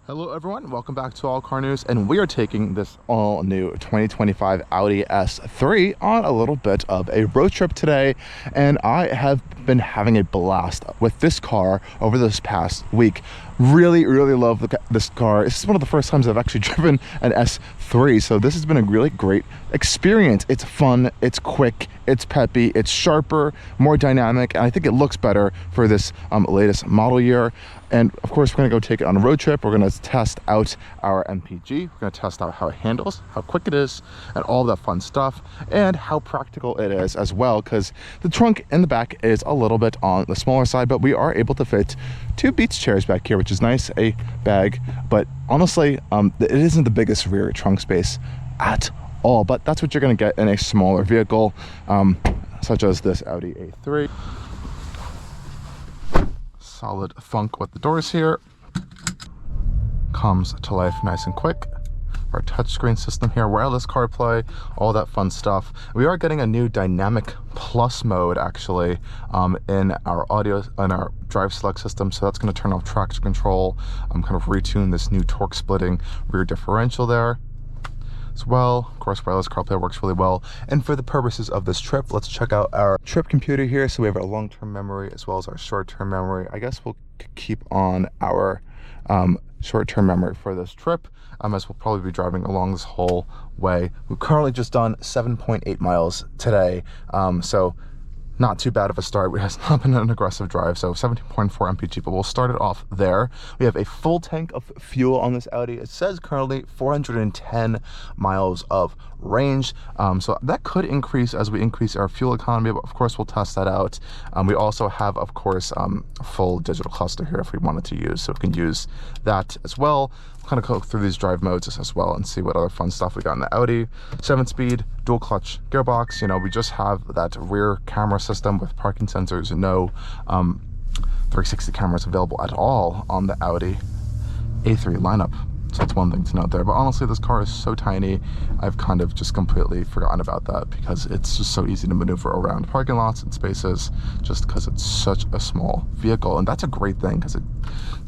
Hello everyone, welcome back to Allcarnews, and we are taking this all new 2025 Audi S3 on a little bit of a road trip today, and I have been having a blast with this car over this past week. Really love this car. This is one of the first times I've actually driven an S3, so this has been a really great experience. It's fun, it's quick, it's peppy, it's sharper, more dynamic, and I think it looks better for this latest model year. And of course, we're gonna go take it on a road trip. We're gonna test out our MPG. We're gonna test out how it handles, how quick it is, and all that fun stuff, and how practical it is as well, because the trunk in the back is a little bit on the smaller side, but we are able to fit 2 beach chairs back here, which is nice, a bag. But honestly, it isn't the biggest rear trunk space at all, but that's what you're gonna get in a smaller vehicle, such as this Audi A3. Solid thunk with the doors here. Comes to life nice and quick. Our touchscreen system here, wireless CarPlay, all that fun stuff. We are getting a new dynamic plus mode actually in our audio and our drive select system, so that's going to turn off traction control. Kind of retune this new torque splitting rear differential there as well. Of course, wireless CarPlay works really well. And for the purposes of this trip, let's check out our trip computer here. So we have our long-term memory as well as our short-term memory. I guess we'll keep on our short-term memory for this trip, as we'll probably be driving along this whole way. We've currently just done 7.8 miles today, so not too bad of a start. It has not been an aggressive drive, so 17.4 mpg, but we'll start it off there. We have a full tank of fuel on this Audi. It says currently 410 miles of range, so that could increase as we increase our fuel economy, but of course we'll test that out. We also have, of course, a full digital cluster here if we wanted to use, so we can use that as well. Kind of go through these drive modes as well and see what other fun stuff we got in the Audi. 7-speed dual clutch gearbox. You know, we just have that rear camera system with parking sensors and no 360 cameras available at all on the Audi A3 lineup. So that's one thing to note there. But honestly, this car is so tiny, I've kind of just completely forgotten about that because it's just so easy to maneuver around parking lots and spaces just because it's such a small vehicle. And that's a great thing because it's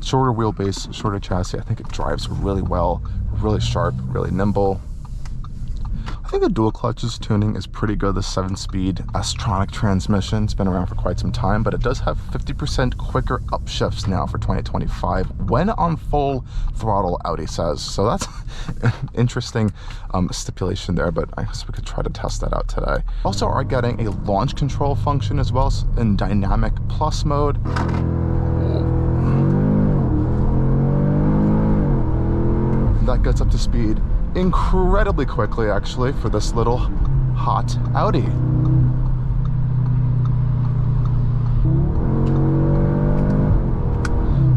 shorter wheelbase, shorter chassis. I think it drives really well, really sharp, really nimble. I think the dual clutches tuning is pretty good. The 7-speed S Tronic transmission, it's been around for quite some time, but it does have 50% quicker upshifts now for 2025 when on full throttle, Audi says. So that's an interesting stipulation there, but I guess we could try to test that out today. Also are getting a launch control function as well in dynamic plus mode. That gets up to speed incredibly quickly actually for this little hot Audi.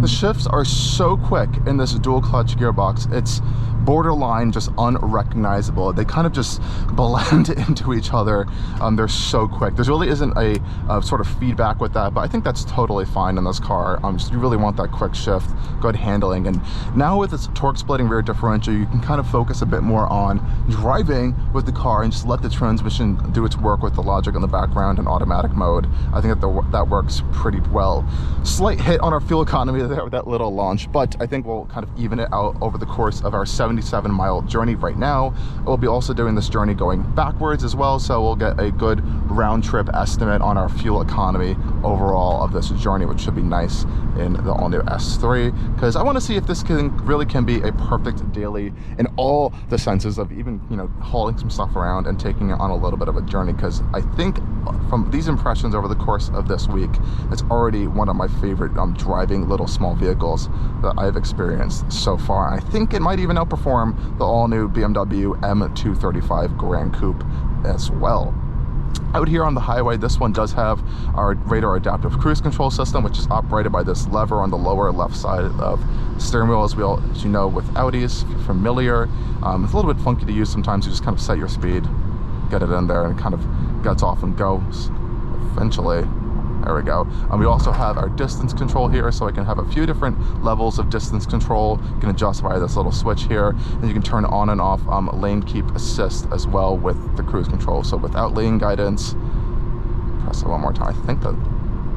The shifts are so quick in this dual clutch gearbox, it's borderline just unrecognizable. They kind of just blend into each other. They're so quick. There really isn't a sort of feedback with that, but I think that's totally fine in this car. You really want that quick shift, good handling. And now with this torque splitting rear differential, you can kind of focus a bit more on driving with the car and just let the transmission do its work with the logic in the background in automatic mode. I think that works pretty well. Slight hit on our fuel economy there with that little launch, but I think we'll kind of even it out over the course of our 77-mile journey right now. We'll be also doing this journey going backwards as well, so we'll get a good round trip estimate on our fuel economy overall of this journey, which should be nice in the all-new S3, because I want to see if this really can be a perfect daily in all the senses of even, you know, hauling some stuff around and taking it on a little bit of a journey, because I think from these impressions over the course of this week, it's already one of my favorite driving little small vehicles that I've experienced so far. I think it might even outperform the all-new BMW M235 Grand Coupe as well. Out here on the highway, this one does have our radar adaptive cruise control system, which is operated by this lever on the lower left side of the steering wheel. As you know, with Audis, if you're familiar, it's a little bit funky to use sometimes. You just kind of set your speed, get it in there, and it kind of gets off and goes eventually. There we go. We also have our distance control here, so I can have a few different levels of distance control. You can adjust via this little switch here, and you can turn on and off lane keep assist as well with the cruise control. So without lane guidance, press it one more time. I think that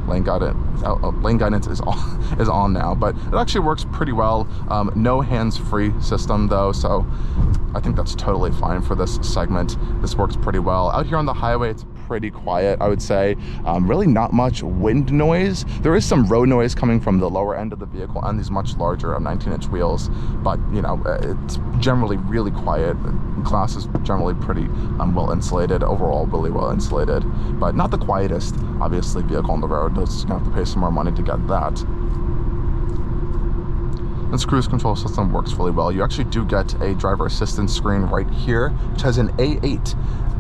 lane guidance is on now, but it actually works pretty well. No hands-free system though, so I think that's totally fine for this segment. This works pretty well. Out here on the highway, it's pretty quiet, I would say. Really not much wind noise. There is some road noise coming from the lower end of the vehicle and these much larger 19-inch wheels, but you know, it's generally really quiet. Glass is generally pretty well insulated, overall really well insulated, but not the quietest, obviously, vehicle on the road. You're gonna have to pay some more money to get that. This cruise control system works really well. You actually do get a driver assistance screen right here, which has an A8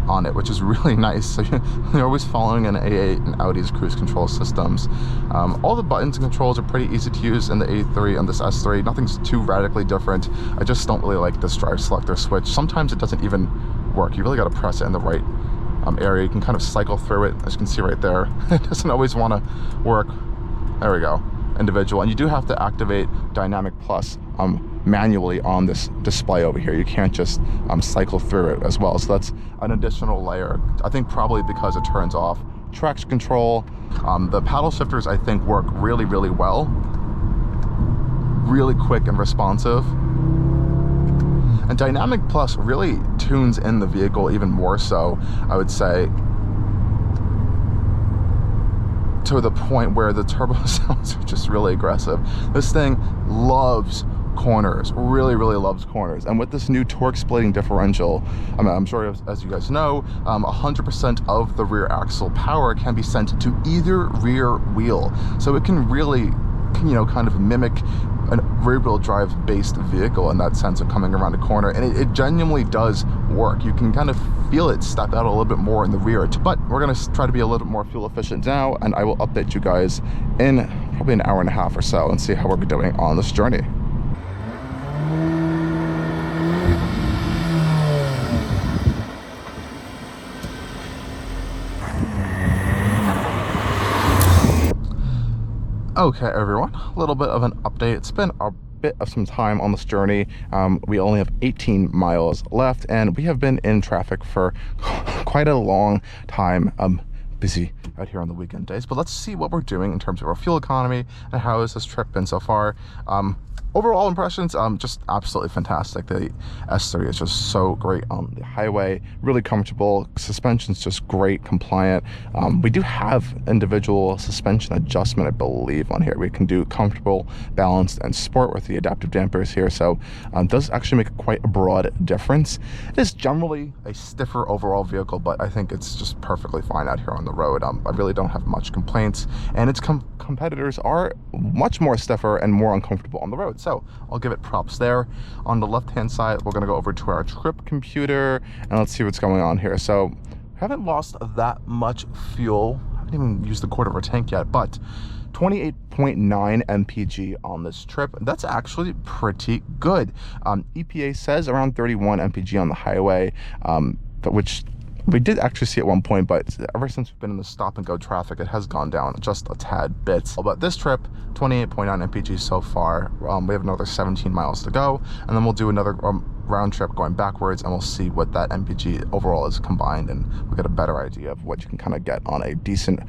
on it, which is really nice. So you're always following an A8 in Audi's cruise control systems. All the buttons and controls are pretty easy to use in the A3 and this S3. Nothing's too radically different. I just don't really like this drive selector switch. Sometimes it doesn't even work. You really got to press it in the right area. You can kind of cycle through it, as you can see right there. It doesn't always want to work. There we go. Individual, and you do have to activate Dynamic Plus manually on this display over here. You can't just cycle through it as well, so that's an additional layer. I think probably because it turns off traction control. The paddle shifters I think work really well, really quick and responsive, and Dynamic Plus really tunes in the vehicle even more so, I would say, to the point where the turbo sounds are just really aggressive. This thing loves corners, really loves corners. And with this new torque splitting differential, I'm sure as you guys know, 100% of the rear axle power can be sent to either rear wheel. So it can really, you know, kind of mimic a rear-wheel drive based vehicle in that sense of coming around a corner, and it genuinely does work. You can kind of feel it step out a little bit more in the rear, but we're going to try to be a little bit more fuel efficient now, and I will update you guys in probably an hour and a half or so and see how we're doing on this journey. Okay everyone, a little bit of an update. It's been a bit of some time on this journey. We only have 18 miles left, and we have been in traffic for quite a long time. Busy out here on the weekend days, but let's see what we're doing in terms of our fuel economy and how has this trip been so far. Overall impressions, just absolutely fantastic. The S3 is just so great on the highway, really comfortable. Suspension's just great, compliant. We do have individual suspension adjustment, I believe, on here. We can do comfortable, balanced, and sport with the adaptive dampers here, so it does actually make quite a broad difference. It is generally a stiffer overall vehicle, but I think it's just perfectly fine out here on the road. I really don't have much complaints, and its competitors are much more stiffer and more uncomfortable on the road. So I'll give it props there. On the left-hand side, we're going to go over to our trip computer and let's see what's going on here. So haven't lost that much fuel. I haven't even used a quarter of our tank yet, but 28.9 mpg on this trip. That's actually pretty good. EPA says around 31 mpg on the highway, but which we did actually see at one point, but ever since we've been in the stop and go traffic, it has gone down just a tad bit. But this trip, 28.9 mpg so far. We have another 17 miles to go, and then we'll do another round trip going backwards, and we'll see what that mpg overall is combined, and we'll get a better idea of what you can kind of get on a decent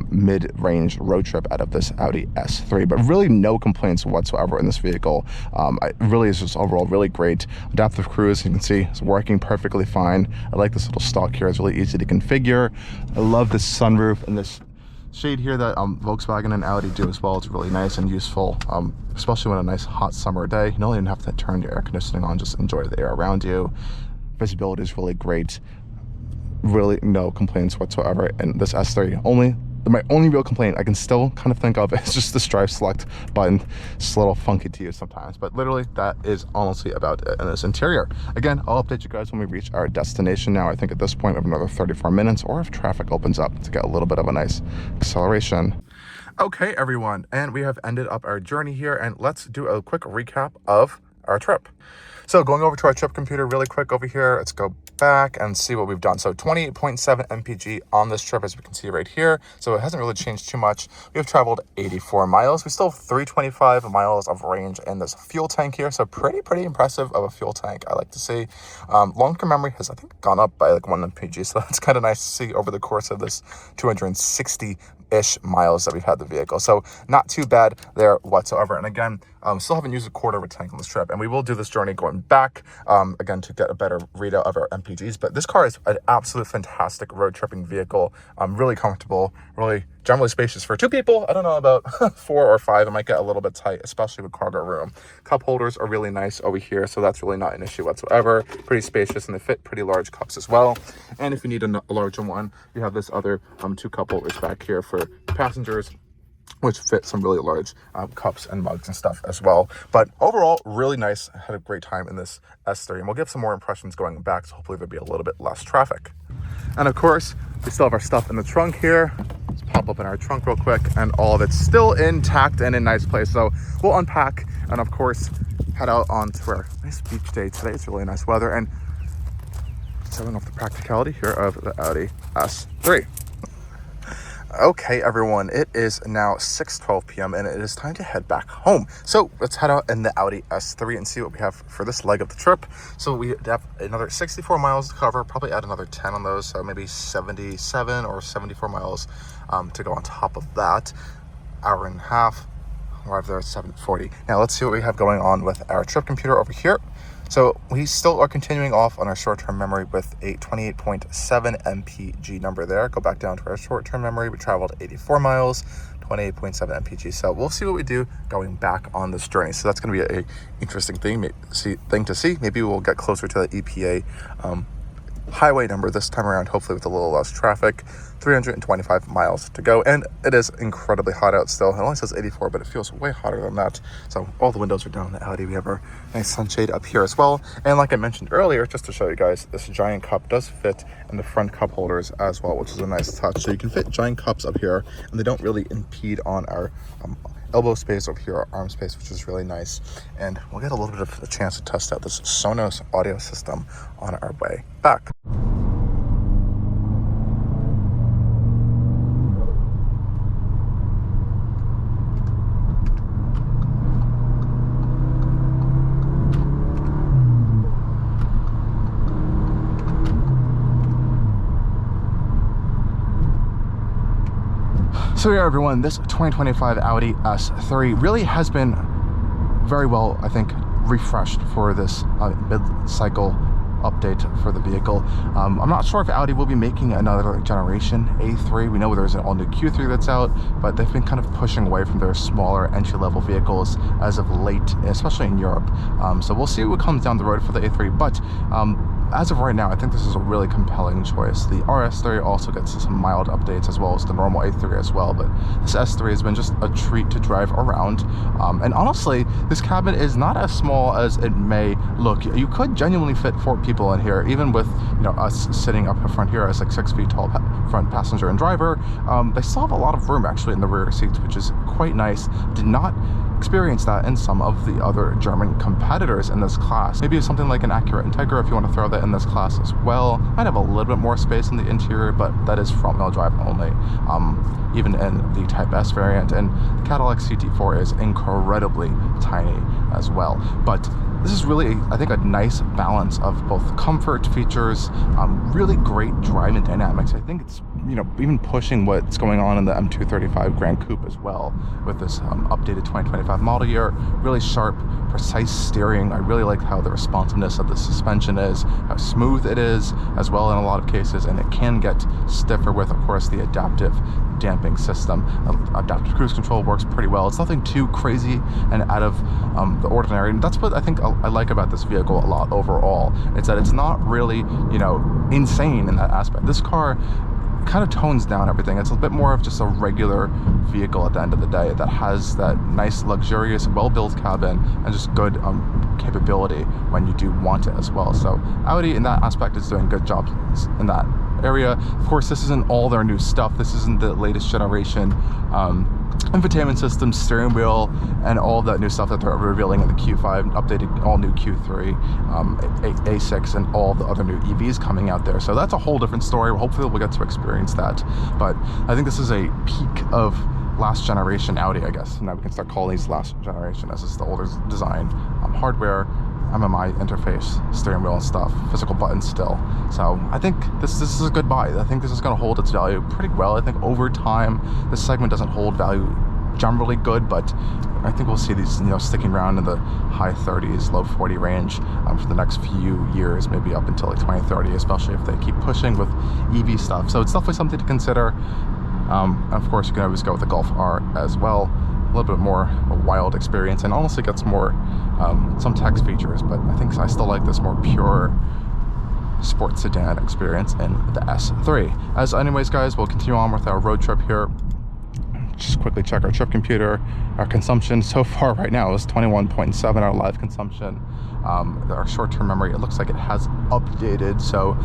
mid-range road trip out of this Audi S3. But really no complaints whatsoever in this vehicle. It really is just overall really great. Adaptive cruise, you can see, is working perfectly fine. I like this little stalk here. It's really easy to configure. I love this sunroof and this shade here that Volkswagen and Audi do as well. It's really nice and useful, especially on a nice hot summer day. You don't even have to turn your air conditioning on, just enjoy the air around you. Visibility is really great. Really no complaints whatsoever in this S3. My only real complaint I can still kind of think of is just this drive select button. It's a little funky to use sometimes, but literally that is honestly about it in this interior. Again, I'll update you guys when we reach our destination now. I think at this point we have another 34 minutes, or if traffic opens up, to get a little bit of a nice acceleration. Okay everyone, and we have ended up our journey here, and let's do a quick recap of our trip. So going over to our trip computer really quick over here, let's go back and see what we've done. So 28.7 mpg on this trip, as we can see right here. So it hasn't really changed too much. We've traveled 84 miles. We still have 325 miles of range in this fuel tank here. So pretty impressive of a fuel tank, I like to see. Long-term memory has, I think, gone up by like 1 mpg. So that's kind of nice to see over the course of this 260 ish miles that we've had the vehicle. So not too bad there whatsoever. And again, still haven't used a quarter of a tank on this trip, and we will do this journey going back again to get a better readout of our MPGs. But this car is an absolute fantastic road tripping vehicle. Really comfortable, really generally spacious for 2 people. I don't know about 4 or 5. It might get a little bit tight, especially with cargo room. Cup holders are really nice over here, so that's really not an issue whatsoever. Pretty spacious, and they fit pretty large cups as well. And if you need a larger one, you have this other 2 cup holders back here for passengers, which fit some really large cups and mugs and stuff as well. But overall, really nice. I had a great time in this S3, and we'll give some more impressions going back, so hopefully there'll be a little bit less traffic. And of course, we still have our stuff in the trunk here. Let's pop open our trunk real quick, and all of it's still intact and in a nice place. So we'll unpack and of course head out onto our nice beach day today. It's really nice weather, and showing off the practicality here of the Audi S3. Okay, everyone, it is now 6:12 p.m. and it is time to head back home. So let's head out in the Audi S3 and see what we have for this leg of the trip. So we have another 64 miles to cover, probably add another 10 on those, so maybe 77 or 74 miles to go on top of that. Hour and a half, arrive there at 7:40. Now let's see what we have going on with our trip computer over here. So we still are continuing off on our short-term memory with a 28.7 mpg number there. Go back down to our short-term memory. We traveled 84 miles, 28.7 mpg. So we'll see what we do going back on this journey. So that's going to be a interesting thing to see. Maybe we'll get closer to the EPA highway number this time around, hopefully with a little less traffic. 325 miles to go, and it is incredibly hot out still. It only says 84, but it feels way hotter than that. So all the windows are down in the Audi. We have our nice sunshade up here as well. And like I mentioned earlier, just to show you guys, this giant cup does fit in the front cup holders as well, which is a nice touch. So you can fit giant cups up here, and they don't really impede on our elbow space over here, our arm space, which is really nice. And we'll get a little bit of a chance to test out this Sonos audio system on our way back. So yeah, everyone, this 2025 Audi S3 really has been very well, I think, refreshed for this mid-cycle update for the vehicle. I'm not sure if Audi will be making another generation A3. We know there's an all-new Q3 that's out, but they've been kind of pushing away from their smaller entry-level vehicles as of late, especially in Europe. So we'll see what comes down the road for the A3, but as of right now, I think this is a really compelling choice. The RS3 also gets some mild updates, as well as the normal A3 as well, but this S3 has been just a treat to drive around. And honestly, this cabin is not as small as it may look. You could genuinely fit 4 people in here, even with us sitting up front here as like 6 feet tall front passenger and driver. They still have a lot of room actually in the rear seats, which is quite nice. Did not experience that in some of the other German competitors in this class. Maybe something like an Acura Integra, if you want to throw that in this class as well. Might have a little bit more space in the interior, but that is front-wheel drive only, even in the Type S variant. And the Cadillac CT4 is incredibly tiny as well. But this is really, I think, a nice balance of both comfort features, really great driving dynamics. I think it's, even pushing what's going on in the M235 Grand Coupe as well with this updated 2025 model year. Really sharp, precise steering. I really like how the responsiveness of the suspension is, how smooth it is as well in a lot of cases, and it can get stiffer with, of course, the adaptive damping system. Adaptive cruise control works pretty well. It's nothing too crazy and out of the ordinary, and that's what I think I like about this vehicle a lot overall. It's that it's not really, insane in that aspect. This car kind of tones down everything. It's a bit more of just a regular vehicle at the end of the day that has that nice, luxurious, well-built cabin and just good capability when you do want it as well. So Audi in that aspect is doing good jobs in that area. Of course, this isn't all their new stuff. This isn't the latest generation infotainment system, steering wheel, and all of that new stuff that they're revealing in the Q5, updated all new Q3, A6, and all the other new EVs coming out there. So that's a whole different story. Hopefully we'll get to experience that. But I think this is a peak of last generation Audi, I guess. Now we can start calling these last generation, as it's the older design, hardware, MMI interface, steering wheel and stuff, physical buttons still. So I think this is a good buy. I think this is going to hold its value pretty well. I think over time, this segment doesn't hold value generally good, but I think we'll see these, you know, sticking around in the high 30s, low 40 range for the next few years, maybe up until like 2030, especially if they keep pushing with EV stuff. So it's definitely something to consider. And of course, you can always go with the Golf R as well. A little bit more a wild experience, and honestly gets more some text features, but I think I still like this more pure sports sedan experience in the S3. As anyways, guys, we'll continue on with our road trip here. Just quickly check our trip computer. Our consumption so far right now is 21.7, our live consumption. Our short-term memory, it looks like it has updated, so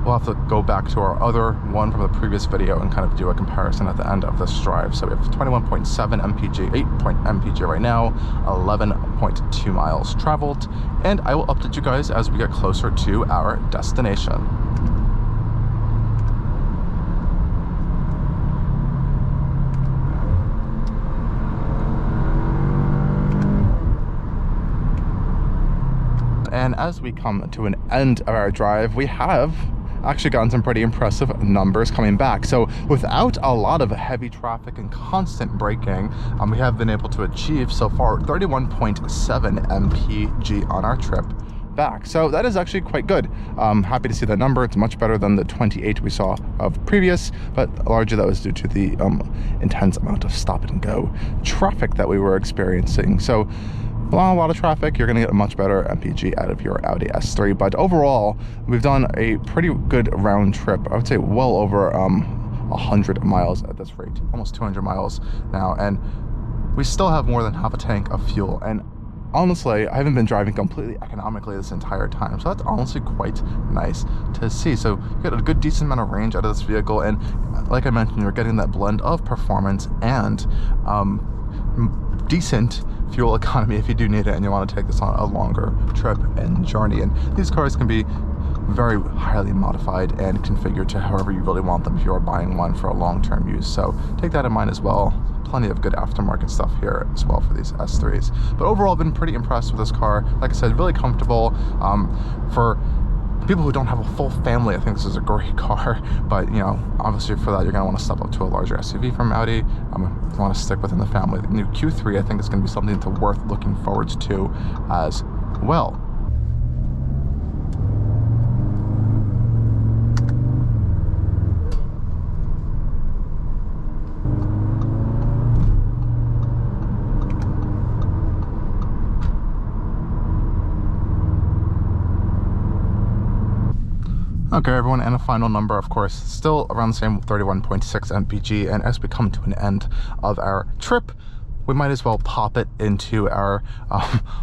we'll have to go back to our other one from the previous video and kind of do a comparison at the end of this drive. So we have 21.7 mpg, 8 mpg right now, 11.2 miles traveled, and I will update you guys as we get closer to our destination. And as we come to an end of our drive, we have actually gotten some pretty impressive numbers coming back. So without a lot of heavy traffic and constant braking, we have been able to achieve so far 31.7 mpg on our trip back. So that is actually quite good. Happy to see that number. It's much better than the 28 we saw of previous, but largely that was due to the intense amount of stop and go traffic that we were experiencing. So a lot of traffic, you're going to get a much better MPG out of your Audi S3. But overall, we've done a pretty good round trip. I would say well over 100 miles at this rate, almost 200 miles now, and we still have more than half a tank of fuel. And honestly, I haven't been driving completely economically this entire time, so that's honestly quite nice to see. So you get a good decent amount of range out of this vehicle, and like I mentioned, you're getting that blend of performance and decent fuel economy if you do need it and you want to take this on a longer trip and journey. And these cars can be very highly modified and configured to however you really want them if you're buying one for a long-term use. So take that in mind as well. Plenty of good aftermarket stuff here as well for these S3s. But overall, I've been pretty impressed with this car. Like I said, really comfortable. For people who don't have a full family, I think this is a great car. But you know, obviously for that, you're gonna want to step up to a larger SUV from Audi. If you want to stick within the family, the new Q3 I think is going to be something worth looking forward to as well. Okay, everyone, and a final number, of course, still around the same 31.6 mpg. And as we come to an end of our trip, we might as well pop it into our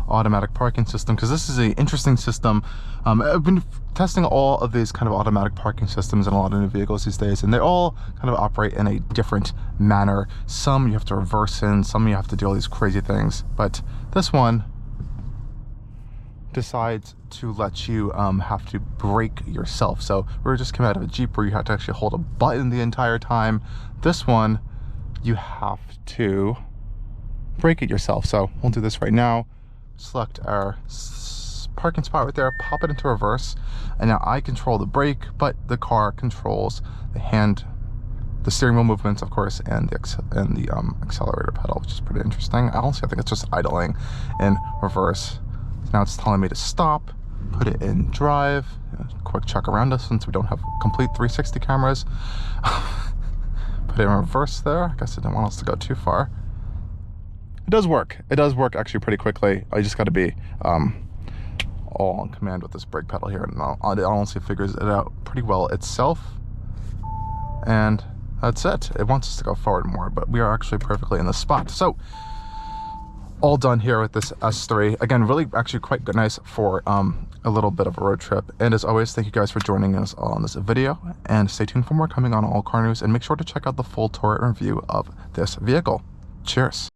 automatic parking system, because this is an interesting system. I've been testing all of these kind of automatic parking systems in a lot of new vehicles these days, and they all kind of operate in a different manner. Some you have to reverse in, some you have to do all these crazy things, but this one decides to let you have to brake yourself. So we just came out of a Jeep where you had to actually hold a button the entire time. This one, you have to brake it yourself. So we'll do this right now. Select our parking spot right there, pop it into reverse, and now I control the brake, but the car controls the steering wheel movements, of course, and the accelerator pedal, which is pretty interesting. Honestly, I think it's just idling in reverse. Now it's telling me to stop, put it in drive, quick check around us since we don't have complete 360 cameras. Put it in reverse there. I guess it didn't want us to go too far. It does work. It does work actually pretty quickly. I just got to be all on command with this brake pedal here, and it honestly figures it out pretty well itself. And that's it. It wants us to go forward more, but we are actually perfectly in the spot. So all done here with this S3. Again, really actually quite nice for a little bit of a road trip. And as always, thank you guys for joining us on this video, and stay tuned for more coming on Allcarnews, and make sure to check out the full tour review of this vehicle. Cheers.